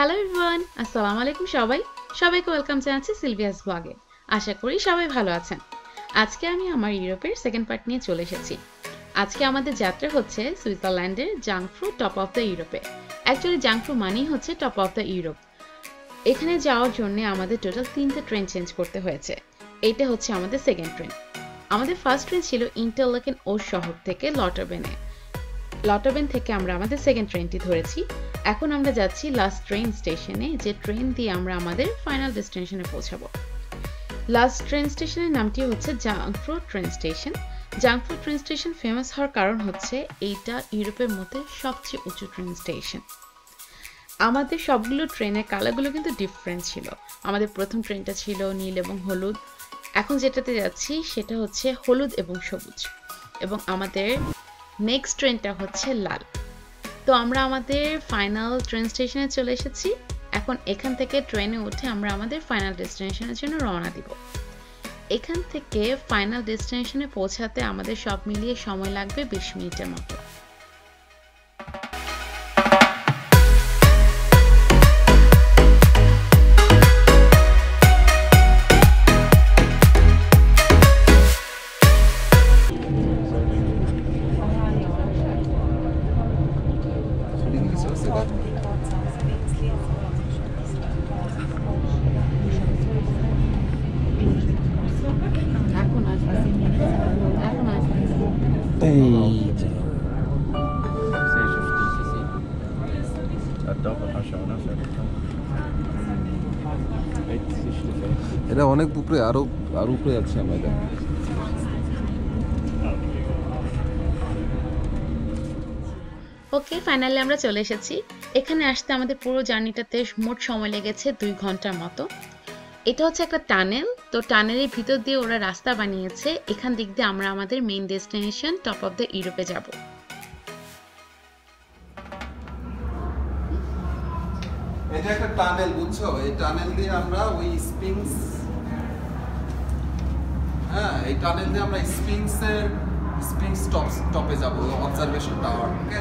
Hello everyone, আসসালামু আলাইকুম সবাইকে ওয়েলকাম জানাচ্ছি সিলভিয়াস ব্লগে। আশা করি সবাই ভালো আছেন। আজকে আমি আমার ইউরোপের সেকেন্ড পার্ট নিয়ে চলে এসেছি। আজকে আমাদের যাত্রা হচ্ছে সুইজারল্যান্ডের জাংফ্রু টপ অফ দ্য ইউরোপে। অ্যাকচুয়ালি জাংফ্রু মানেই হচ্ছে টপ অফ দ্য ইউরোপ। এখানে যাওয়ার জন্য আমাদের টোটাল 3টে ট্রেন চেঞ্জ করতে হয়েছে। এইটা হচ্ছে আমাদের সেকেন্ড ট্রেন। আমাদের ফার্স্ট ট্রেন ছিল ইন্টারলাকেন ও শহর থেকে লটারবেনে। লটারবেন থেকে আমরা আমাদের সেকেন্ড ট্রেনটি ধরেছি। এখন আমরা যাচ্ছি লাস্ট ট্রেন স্টেশনে, যে ট্রেন দিয়ে আমরা আমাদের ফাইনাল ডেস্টিনেশনে পৌঁছাবো। লাস্ট ট্রেন স্টেশনের নামটি হচ্ছে Jungfrau train station. Jungfrau train station famous হওয়ার কারণ হচ্ছে এইটা ইউরোপের মধ্যে সবচেয়ে উঁচু ট্রেন স্টেশন। আমাদের সবগুলো ট্রেনের কালারগুলো কিন্তু ডিফারেন্ট ছিল। আমাদের প্রথম ট্রেনটা ছিল নীল এবং হলুদ, এখন যেটাতে যাচ্ছি সেটা হচ্ছে হলুদ এবং সবুজ, এবং আমাদের নেক্সট ট্রেনটা হচ্ছে লাল। তো আমরা আমাদের ফাইনাল ট্রেন স্টেশনে চলে এসেছি। এখন এখান থেকে ট্রেনে উঠে আমরা আমাদের ফাইনাল ডেস্টিনেশনের জন্য রওনা দিব। এখান থেকে ফাইনাল ডেস্টিনেশনে পৌঁছাতে আমাদের সব মিলিয়ে সময় লাগবে 20 মিনিটের মতো। এটা অনেক উপরে, আরো উপরে যাচ্ছে আমরা। এটা ওকে, ফাইনালি আমরা চলে এসেছি। এখানে আসতে আমাদের পুরো জার্নিটাতে মোট সময় লেগেছে 2 ঘন্টার মতো। এটা হচ্ছে একটা টানেল, তো টানেলের ভিতর দিয়ে ওরা রাস্তা বানিয়েছে। এখান দিক দিয়ে আমরা আমাদের main destination top of the ইউরোপে যাব। এটা একটা টানেল, বুঝছো? এই টানেল দিয়ে আমরা ওই স্পিংস, এই টানেল দিয়ে আমরা স্পিংস টপে যাব, অবজারভেশন টাওয়ার। ওকে,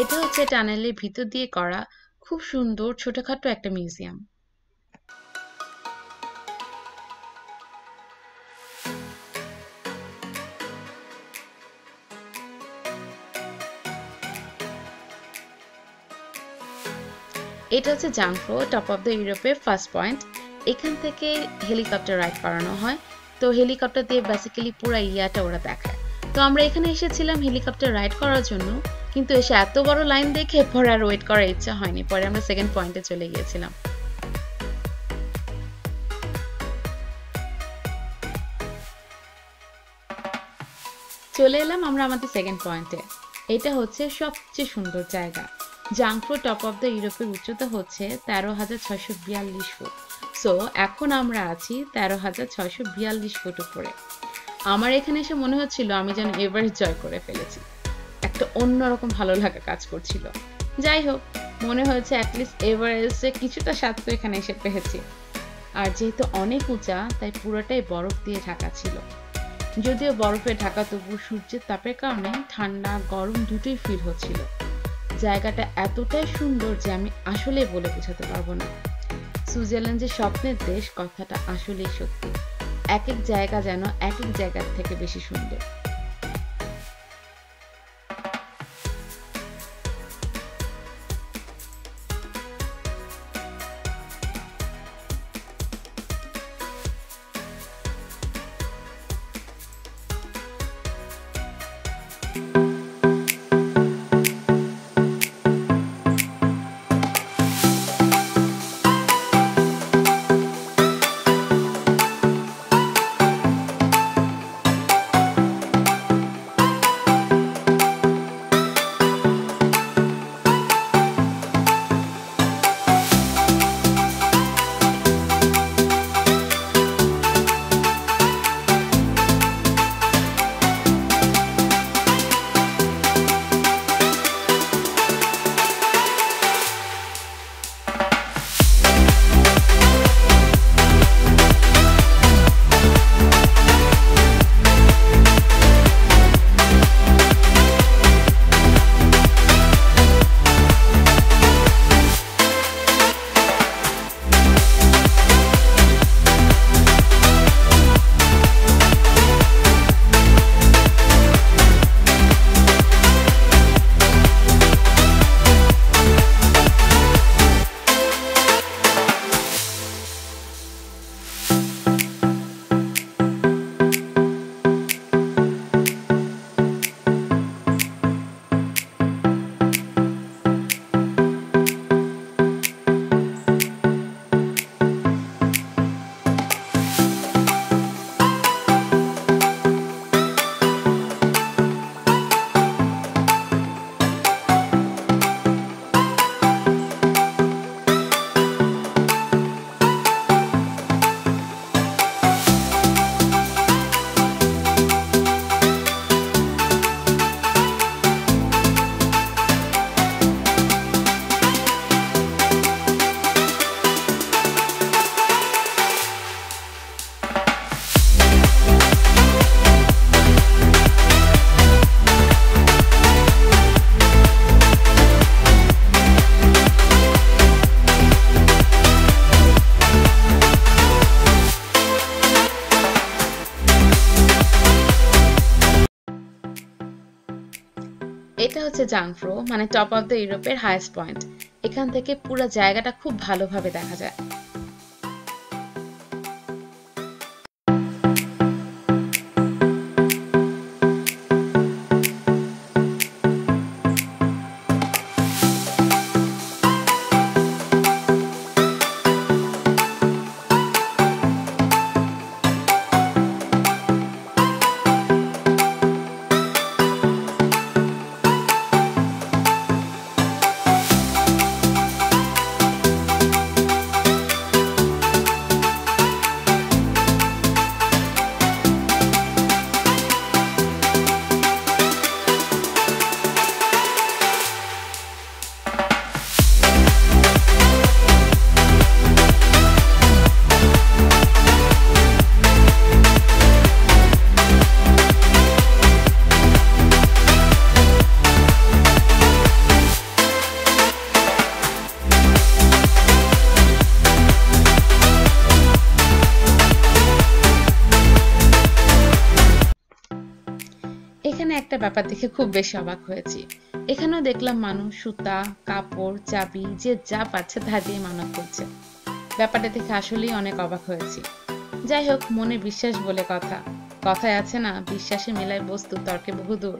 এটা হচ্ছে টানেলের ভিতর দিয়ে করা খুব সুন্দর ছোটখাটো একটা মিউজিয়াম। এটা হচ্ছে জাংফ্রু টপ অফ দ্য ইউরোপের ফার্স্ট পয়েন্ট। এখান থেকে হেলিকপ্টার রাইড করানো হয়। তো হেলিকপ্টার দিয়ে বেসিক্যালি পুরো এরিয়াটা ওরা দেখায়। তো আমরা এখানে এসেছিলাম হেলিকপ্টার রাইড করার জন্য, কিন্তু এসে এত বড় লাইন দেখে পরে আর ওয়েট করার ইচ্ছা হয়নি। পরে আমরা সেকেন্ড পয়েন্টে চলে গিয়েছিলাম। চলে এলাম আমরা আমাদের সেকেন্ড পয়েন্টে। এটা হচ্ছে সবচেয়ে সুন্দর জায়গা। জাংফ্রু টপ অফ দ্য ইউরোপের উচ্চতা হচ্ছে 13,642 ফুট। সো এখন আমরা আছি 13,642 ফুট উপরে। আমার এখানে এসে মনে হচ্ছিল আমি যেন এভারেস্ট জয় করে ফেলেছি। একটা অন্যরকম ভালো লাগা কাজ করছিল। যাই হোক, মনে হয়েছে অ্যাটলিস্ট এভারেস্টে কিছুটা স্বাদ তো এখানে এসে পেয়েছি। আর যেহেতু অনেক উঁচা তাই পুরোটাই বরফ দিয়ে ঢাকা ছিল। যদিও বরফে ঢাকা, তবু সূর্যের তাপের কারণে ঠান্ডা গরম দুটোই ফিল হচ্ছিল। জায়গাটা এতটাই সুন্দর যে আমি আসলে বলে বোঝাতে পারবো না। সুইজারল্যান্ড যে স্বপ্নের দেশ, কথাটা আসলেই সত্যি। এক এক জায়গা যেন এক এক জায়গার থেকে বেশি সুন্দর। এটা হচ্ছে জাংফ্রো, মানে টপ অফ দ্য ইউরোপের হাইয়েস্ট পয়েন্ট। এখান থেকে পুরো জায়গাটা খুব ভালোভাবে দেখা যায়। এখানে একটা ব্যাপার দেখে খুব বেশি অবাক হয়েছি। এখানেও দেখলাম মানুষ সুতা, কাপড়, চাবি যে যা পাচ্ছে তা দিয়ে মানত করছে। ব্যাপারটা দেখে আসলেই অনেক অবাক হয়েছি। যাই হোক, মনে বিশ্বাস বলে কথা। কথায় আছে না, বিশ্বাসে মেলায় বস্তু, তর্কে বহুদূর।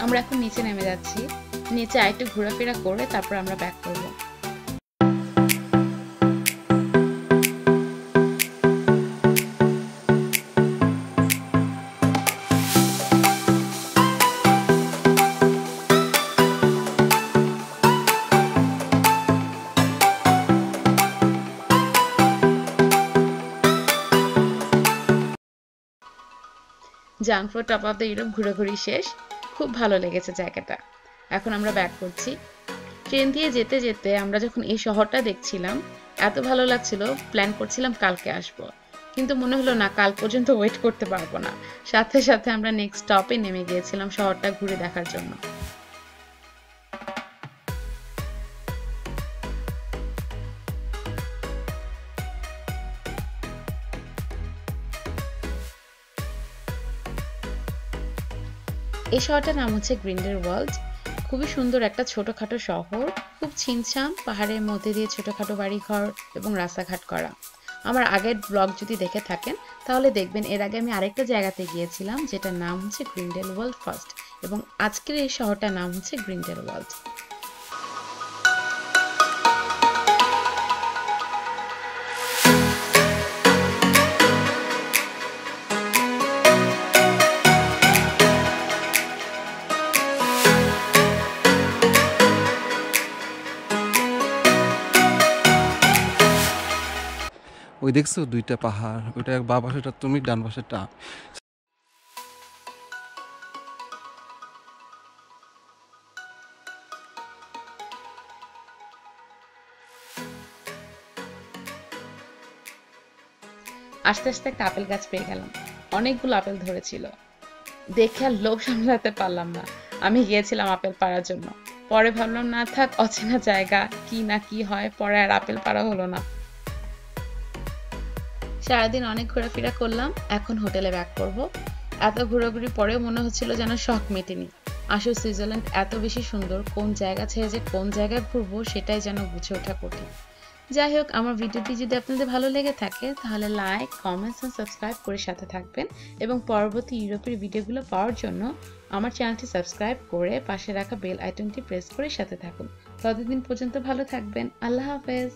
আমরা এখন নিচে নেমে যাচ্ছি। নিচে আরেকটু ঘোরাফেরা করে তারপর আমরা ব্যাক করব। জাংফ্রো টপ অফ দ্য ইউরোপ ঘোরাঘুরি শেষ। খুব ভালো লেগেছে জায়গাটা। এখন আমরা ব্যাক করছি। ট্রেন দিয়ে যেতে যেতে আমরা যখন এই শহরটা দেখছিলাম এত ভালো লাগছিল, প্ল্যান করছিলাম কালকে আসবো, কিন্তু মনে হলো না কাল পর্যন্ত ওয়েট করতে পারবো না। সাথে সাথে আমরা নেক্সট স্টপে নেমে গিয়েছিলাম শহরটা ঘুরে দেখার জন্য। এই শহরটার নাম হচ্ছে গ্রিন্ডেলওয়াল্ড। খুবই সুন্দর একটা ছোটখাটো শহর, খুব ছিমছাম, পাহাড়ের মধ্যে দিয়ে ছোটখাটো বাড়িঘর এবং রাস্তাঘাট করা। আমার আগের ব্লগ যদি দেখে থাকেন তাহলে দেখবেন এর আগে আমি আরেকটা জায়গাতে গিয়েছিলাম যেটার নাম হচ্ছে গ্রিন্ডেলওয়াল্ড ফার্স্ট, এবং আজকের এই শহরটার নাম হচ্ছে গ্রিন্ডেলওয়াল্ড। ওই দেখছো দুইটা পাহাড়, ওইটা বা পাশেটা তুমি, ডান পাশেটা। আস্তে আস্তে একটা আপেল গাছ পেয়ে গেলাম, অনেকগুলো আপেল ধরেছিল, দেখে আর লোভ সামলাতে পারলাম না, আমি গিয়েছিলাম আপেল পাড়ার জন্য। পরে ভাবলাম না থাক, অচেনা জায়গা, কি না কি হয়, পরে আর আপেল পাড়া হলো না। সারাদিন অনেক ঘোরাফেরা করলাম, এখন হোটেলে ব্যাক করব। এত ঘোরাঘুরি পরেও মনে হচ্ছিল যেন শখ মেটেনি। আসলে সুইজারল্যান্ড এত বেশি সুন্দর, কোন জায়গা ছেড়ে যে কোন জায়গায় ঘুরবো সেটাই যেন বুঝে ওঠা কঠিন। যাই হোক, আমার ভিডিওটি যদি আপনাদের ভালো লেগে থাকে তাহলে লাইক, কমেন্টস এবং সাবস্ক্রাইব করে সাথে থাকবেন, এবং পরবর্তী ইউরোপের ভিডিওগুলো পাওয়ার জন্য আমার চ্যানেলটি সাবস্ক্রাইব করে পাশে রাখা বেল আইকনটি প্রেস করে সাথে থাকুন। ততদিন পর্যন্ত ভালো থাকবেন। আল্লাহ হাফেজ।